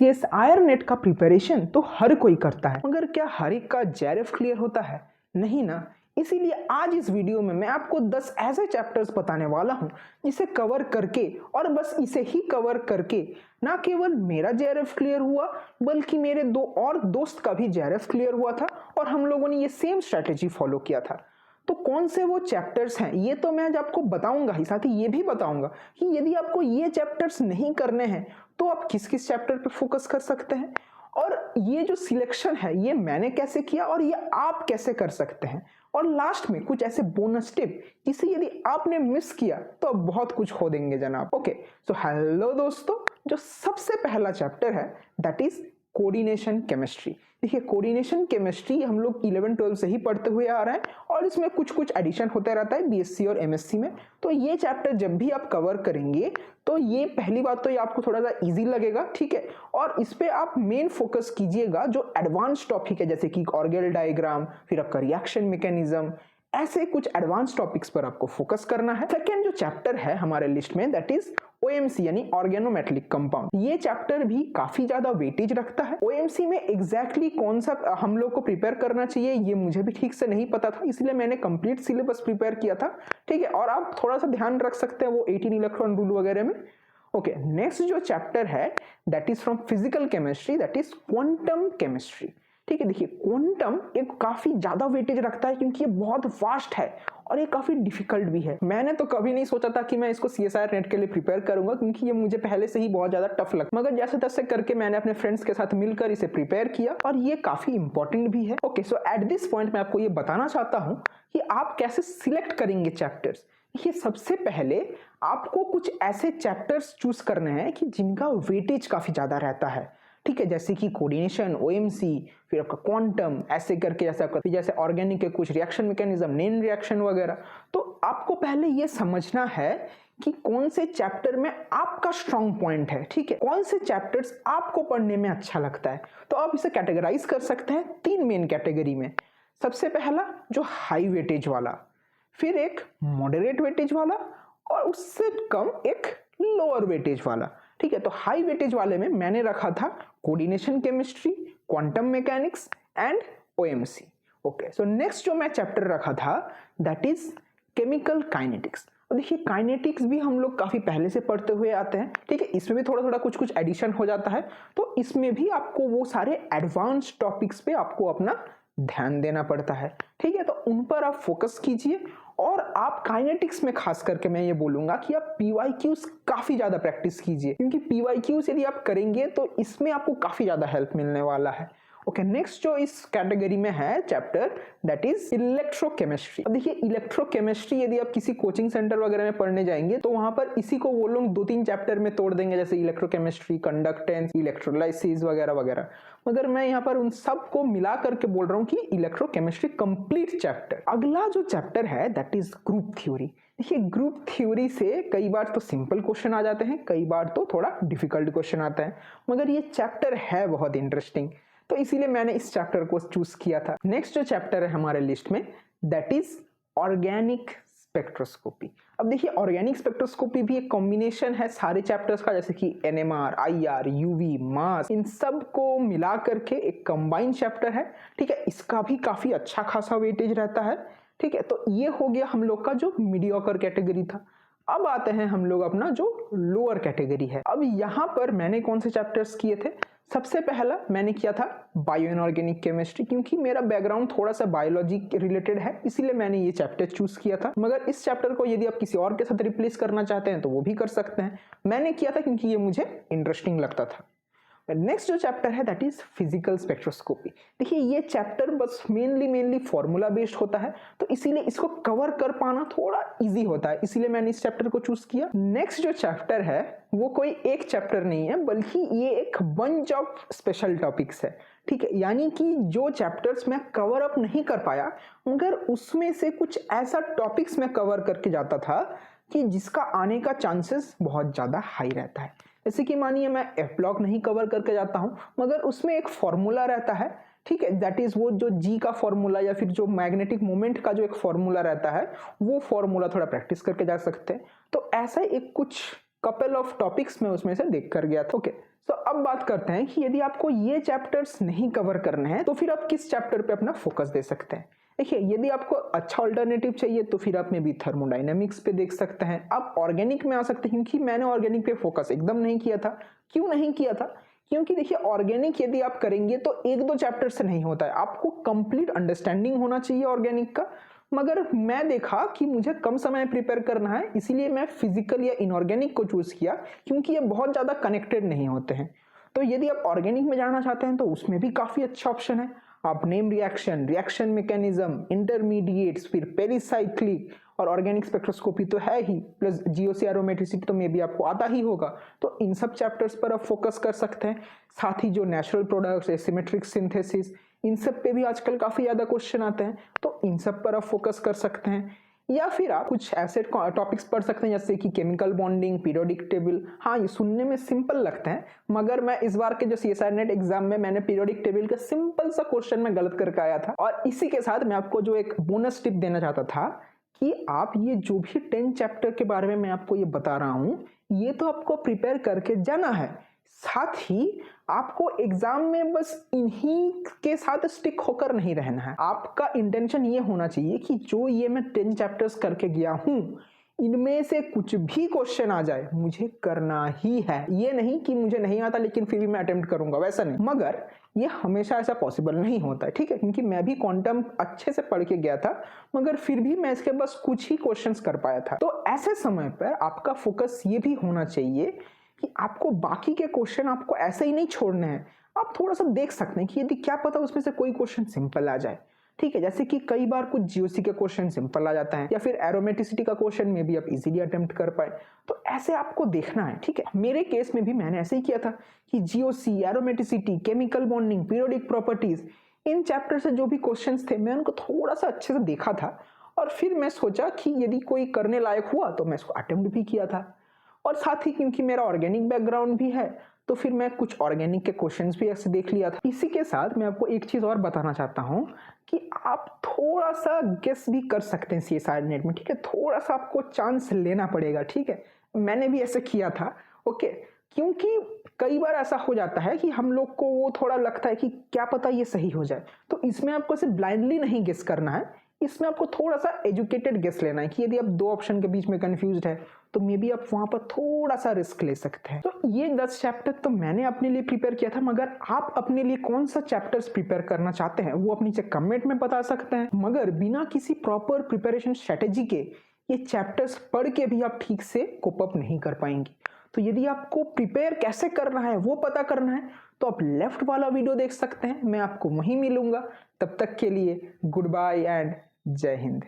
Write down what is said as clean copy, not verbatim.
CSIR net का preparation तो हर कोई करता है, मगर क्या हर एक का जेआरएफ क्लियर होता है? नहीं ना। इसीलिए आज इस वीडियो में मैं आपको 10 ऐसे चैप्टर्स बताने वाला हूं जिसे कवर करके और बस इसे ही कवर करके ना केवल मेरा जेआरएफ क्लियर हुआ बल्कि मेरे 2 और दोस्त का भी जेआरएफ क्लियर हुआ था और हम लोगों ने ये सेम स्ट्रैटेजी फॉलो किया था। तो कौन से वो चैप्टर्स हैं ये तो मैं आज आपको बताऊंगा ही, साथ ही ये भी बताऊंगा कि यदि आपको ये चैप्टर्स नहीं करने हैं तो आप किस किस चैप्टर पर फोकस कर सकते हैं, और ये जो सिलेक्शन है ये मैंने कैसे किया और ये आप कैसे कर सकते हैं, और लास्ट में कुछ ऐसे बोनस टिप जिसे यदि आपने मिस किया तो आप बहुत कुछ खो देंगे जनाब। ओके, सो हेलो दोस्तों, जो सबसे पहला चैप्टर है दैट इज कोऑर्डिनेशन केमिस्ट्री। देखिए, कोऑर्डिनेशन केमिस्ट्री हम लोग 11-12 से ही पढ़ते हुए आ रहे हैं और इसमें कुछ कुछ एडिशन होता रहता है बीएससी और एमएससी में। तो ये चैप्टर जब भी आप कवर करेंगे तो ये पहली बात तो ये आपको थोड़ा सा इजी लगेगा, ठीक है, और इस पे आप मेन फोकस कीजिएगा जो एडवांस टॉपिक है जैसे कि ऑर्गेल डायग्राम, फिर आपका रिएक्शन मैकेनिज्म, ऐसे कुछ एडवांस टॉपिक्स पर आपको फोकस करना है। सेकेंड जो चैप्टर है हमारे लिस्ट में दैट इज ओएमसी यानी ऑर्गेनोमेटेलिक कंपाउंड। ये चैप्टर भी काफी ज्यादा वेटेज रखता है। ओएमसी में एग्जैक्टली कौन सा हम लोग को प्रिपेयर करना चाहिए ये मुझे भी ठीक से नहीं पता था, इसलिए मैंने कंप्लीट सिलेबस प्रिपेयर किया था, ठीक है, और आप थोड़ा सा ध्यान रख सकते हैं वो 18 इलेक्ट्रॉन रूल वगैरह में। ओके, नेक्स्ट जो चैप्टर है that is from physical chemistry that is quantum chemistry. ठीक है, देखिए क्वांटम एक काफी ज्यादा वेटेज रखता है क्योंकि ये बहुत वास्ट है और ये काफी डिफिकल्ट भी है। मैंने तो कभी नहीं सोचा था कि मैं इसको सीएसआईआर नेट के लिए प्रिपेयर करूंगा क्योंकि ये मुझे पहले से ही बहुत ज्यादा टफ लगता, मगर जैसे तैसे करके मैंने अपने फ्रेंड्स के साथ मिलकर इसे प्रिपेयर किया और ये काफी इंपॉर्टेंट भी है। Okay, so at this point मैं आपको ये बताना चाहता हूं कि आप कैसे सिलेक्ट करेंगे चैप्टर्स। देखिए, सबसे पहले आपको कुछ ऐसे चैप्टर्स चूज करने हैं कि जिनका वेटेज काफी ज्यादा रहता है, ठीक है, जैसे कि कोऑर्डिनेशन, ओएमसी, फिर आपका क्वांटम, ऐसे करके जैसे ऑर्गेनिक के कुछ रिएक्शन मैकेनिज्म, नेन रिएक्शन वगैरह। तो आपको पहले ये समझना है कि कौन से चैप्टर में आपका स्ट्रॉन्ग पॉइंट है, ठीक है, कौन से चैप्टर्स आपको पढ़ने में अच्छा लगता है। तो आप इसे कैटेगराइज कर सकते हैं 3 मेन कैटेगरी में। सबसे पहला जो हाई वेटेज वाला, फिर एक मॉडरेट वेटेज वाला और उससे कम एक लोअर वेटेज वाला, ठीक है। तो हाई वेटेज वाले में मैंने रखा था coordination chemistry, quantum mechanics and OMC. Okay, so next जो मैं चैप्टर रखा था दैट इज केमिकल काइनेटिक्स। और देखिए, काइनेटिक्स भी हम लोग काफी पहले से पढ़ते हुए आते हैं, ठीक है, इसमें भी थोड़ा थोड़ा कुछ कुछ एडिशन हो जाता है, तो इसमें भी आपको वो सारे एडवांस टॉपिक्स पे आपको अपना ध्यान देना पड़ता है, ठीक है, तो उन पर आप फोकस कीजिए। और आप काइनेटिक्स में खास करके मैं ये बोलूंगा कि आप पीवाईक्यूज काफी ज्यादा प्रैक्टिस कीजिए क्योंकि पीवाईक्यूज यदि आप करेंगे तो इसमें आपको काफी ज्यादा हेल्प मिलने वाला है। ओके, नेक्स्ट जो इस कैटेगरी में है चैप्टर दैट इज इलेक्ट्रोकेमिस्ट्री। अब देखिए, इलेक्ट्रोकेमिस्ट्री यदि आप किसी कोचिंग सेंटर वगैरह में पढ़ने जाएंगे तो वहां पर इसी को वो लोग 2-3 चैप्टर में तोड़ देंगे, जैसे इलेक्ट्रोकेमिस्ट्री, कंडक्टेंस, इलेक्ट्रोलाइसिस वगैरह वगैरह, मगर मैं यहाँ पर उन सब को मिला करके बोल रहा हूँ कि इलेक्ट्रोकेमिस्ट्री कंप्लीट चैप्टर। अगला जो चैप्टर है दैट इज ग्रुप थ्योरी। देखिए, ग्रुप थ्योरी से कई बार तो सिंपल क्वेश्चन आ जाते हैं, कई बार तो थोड़ा डिफिकल्ट क्वेश्चन आता है, मगर ये चैप्टर है बहुत इंटरेस्टिंग, तो इसीलिए मैंने इस चैप्टर को चूज किया था। नेक्स्ट जो चैप्टर है हमारे लिस्ट में दैट इज ऑर्गेनिक स्पेक्ट्रोस्कोपी। अब देखिए, ऑर्गेनिक स्पेक्ट्रोस्कोपी भी एक कॉम्बिनेशन है सारे चैप्टर्स का, जैसे कि एनएमआर, आईआर, यूवी, मास, इन सब को मिला करके एक कंबाइंड चैप्टर है, ठीक है, इसका भी काफी अच्छा खासा वेटेज रहता है, ठीक है। तो ये हो गया हम लोग का जो मीडियोकर कैटेगरी था। अब आते हैं हम लोग अपना जो लोअर कैटेगरी है। अब यहाँ पर मैंने कौन से चैप्टर्स किए थे, सबसे पहला मैंने किया था बायो इनऑर्गेनिक केमिस्ट्री, क्योंकि मेरा बैकग्राउंड थोड़ा सा बायोलॉजी रिलेटेड है, इसीलिए मैंने ये चैप्टर चूज किया था। मगर इस चैप्टर को यदि आप किसी और के साथ रिप्लेस करना चाहते हैं तो वो भी कर सकते हैं, मैंने किया था क्योंकि ये मुझे इंटरेस्टिंग लगता था। नेक्स्ट जो चैप्टर है दैट इज फिजिकल स्पेक्ट्रोस्कोपी। देखिए, ये चैप्टर बस मेनली फॉर्मूला बेस्ड होता है, तो इसीलिए इसको कवर कर पाना थोड़ा इजी होता है, इसीलिए मैंने इस चैप्टर को चूज किया। नेक्स्ट जो चैप्टर है वो कोई एक चैप्टर नहीं है बल्कि ये एक बंच ऑफ स्पेशल टॉपिक्स है, ठीक है, यानी कि जो चैप्टर्स मैं कवर अप नहीं कर पाया मगर उसमें से कुछ ऐसा टॉपिक्स मैं कवर करके जाता था कि जिसका आने का चांसेस बहुत ज्यादा हाई रहता है। जैसे कि मानिए मैं एफ ब्लॉक नहीं कवर करके जाता हूं मगर उसमें एक फॉर्मूला रहता है, ठीक है, दैट इज वो जो जी का फॉर्मूला या फिर जो मैग्नेटिक मोमेंट का जो एक फॉर्मूला रहता है वो फॉर्मूला थोड़ा प्रैक्टिस करके जा सकते हैं। तो ऐसा एक कुछ कपल ऑफ टॉपिक्स में उसमें से देख कर गया था। ओके, तो अब बात करते हैं कि यदि आपको ये चैप्टर्स नहीं कवर करने हैं तो फिर आप किस चैप्टर पे अपना फोकस दे सकते हैं। देखिए, यदि आपको अच्छा ऑल्टरनेटिव चाहिए तो फिर आप में भी थर्मोडायनेमिक्स पे देख सकते हैं। आप ऑर्गेनिक में आ सकते हैं, क्योंकि मैंने ऑर्गेनिक पे फोकस एकदम नहीं किया था। क्यों नहीं किया था? क्योंकि देखिए, ऑर्गेनिक यदि आप करेंगे तो एक दो चैप्टर से नहीं होता है, आपको कंप्लीट अंडरस्टैंडिंग होना चाहिए ऑर्गेनिक का। मगर मैं देखा कि मुझे कम समय प्रिपेयर करना है, इसीलिए मैं फिजिकल या इनऑर्गेनिक को चूज किया, क्योंकि ये बहुत ज्यादा कनेक्टेड नहीं होते हैं। तो यदि आप ऑर्गेनिक में जाना चाहते हैं तो उसमें भी काफी अच्छा ऑप्शन है। आप name reaction, reaction mechanism, intermediates, फिर पेरिसाइक्लिक और ऑर्गेनिक स्पेक्ट्रोस्कोपी तो है ही, प्लस जीओसी एरोमेटिसिटी तो मे भी आपको आता ही होगा। तो इन सब चैप्टर्स पर आप फोकस कर सकते हैं। साथ ही जो नेचुरल प्रोडक्ट्स, एसिमेट्रिक सिंथेसिस, इन सब पे भी आजकल काफी ज्यादा क्वेश्चन आते हैं, तो इन सब पर आप फोकस कर सकते हैं। या फिर आप कुछ ऐसे टॉपिक्स पढ़ सकते हैं जैसे कि केमिकल बॉन्डिंग, पीरियोडिक टेबल। हाँ, ये सुनने में सिंपल लगते हैं, मगर मैं इस बार के जो सीएसआई नेट एग्जाम में मैंने पीरियोडिक टेबल का सिंपल सा क्वेश्चन में गलत करके आया था। और इसी के साथ मैं आपको जो एक बोनस टिप देना चाहता था कि आप ये जो भी 10 चैप्टर के बारे में मैं आपको ये बता रहा हूं, ये तो आपको प्रिपेयर करके जाना है। साथ ही आपको एग्जाम में बस इन्हीं के साथ स्टिक होकर नहीं रहना है। आपका इंटेंशन ये होना चाहिए कि जो ये मैं 10 चैप्टर्स करके गया हूं, इनमें से कुछ भी क्वेश्चन आ जाए मुझे करना ही है। ये नहीं कि मुझे नहीं आता लेकिन फिर भी मैं अटेम्प्ट करूंगा, वैसा नहीं। मगर ये हमेशा ऐसा पॉसिबल नहीं होता है, ठीक है, क्योंकि मैं भी क्वांटम अच्छे से पढ़ के गया था, मगर फिर भी मैं इसके बस कुछ ही क्वेश्चंस कर पाया था। तो ऐसे समय पर आपका फोकस ये भी होना चाहिए कि आपको बाकी के क्वेश्चन आपको ऐसे ही नहीं छोड़ने हैं। आप थोड़ा सा देख सकते हैं कि यदि क्या पता उसमें से कोई क्वेश्चन सिंपल आ जाए, ठीक है, जैसे कि कई बार कुछ जीओसी के क्वेश्चन सिंपल आ जाता है, या फिर एरोमेटिसिटी का क्वेश्चन में भी आप इजीली अटेम्प्ट कर पाए। तो ऐसे आपको देखना है, ठीक है। मेरे केस में भी मैंने ऐसे ही किया था कि GOC, aromaticity, chemical bonding, periodic properties, in chapter से जो भी क्वेश्चन थे मैं उनको थोड़ा सा अच्छे से देखा था, और फिर मैं सोचा कि यदि कोई करने लायक हुआ तो मैं इसको अटेम्प्ट भी किया था। और साथ ही क्योंकि मेरा ऑर्गेनिक बैकग्राउंड भी है तो फिर मैं कुछ ऑर्गेनिक के क्वेश्चंस भी ऐसे देख लिया था। इसी के साथ मैं आपको एक चीज और बताना चाहता हूं कि आप थोड़ा सा गेस भी कर सकते हैं सीएसआई नेट में, ठीक है। थोड़ा सा आपको चांस लेना पड़ेगा, ठीक है। मैंने भी ऐसे किया था, ओके। क्योंकि कई बार ऐसा हो जाता है कि हम लोग को वो थोड़ा लगता है कि क्या पता ये सही हो जाए, तो इसमें आपको सिर्फ ब्लाइंडली नहीं गेस करना है, इसमें आपको थोड़ा सा एजुकेटेड गेस लेना है कि यदि आप दो ऑप्शन के बीच में कंफ्यूज्ड है तो मे बी आप वहां पर थोड़ा सा रिस्क ले सकते हैं। तो ये 10 चैप्टर तो मैंने अपने लिए प्रिपेयर किया था, मगर आप अपने लिए कौन सा चैप्टर्स प्रिपेयर करना चाहते हैं वो अपनी कमेंट में बता सकते हैं। मगर बिना किसी प्रॉपर प्रिपरेशन स्ट्रेटेजी के ये चैप्टर्स पढ़ के भी आप ठीक से कोप अप नहीं कर पाएंगे। तो यदि आपको प्रिपेयर कैसे करना है वो पता करना है तो आप लेफ्ट वाला वीडियो देख सकते हैं, मैं आपको वहीं मिलूंगा। तब तक के लिए गुड बाय एंड जय हिंद।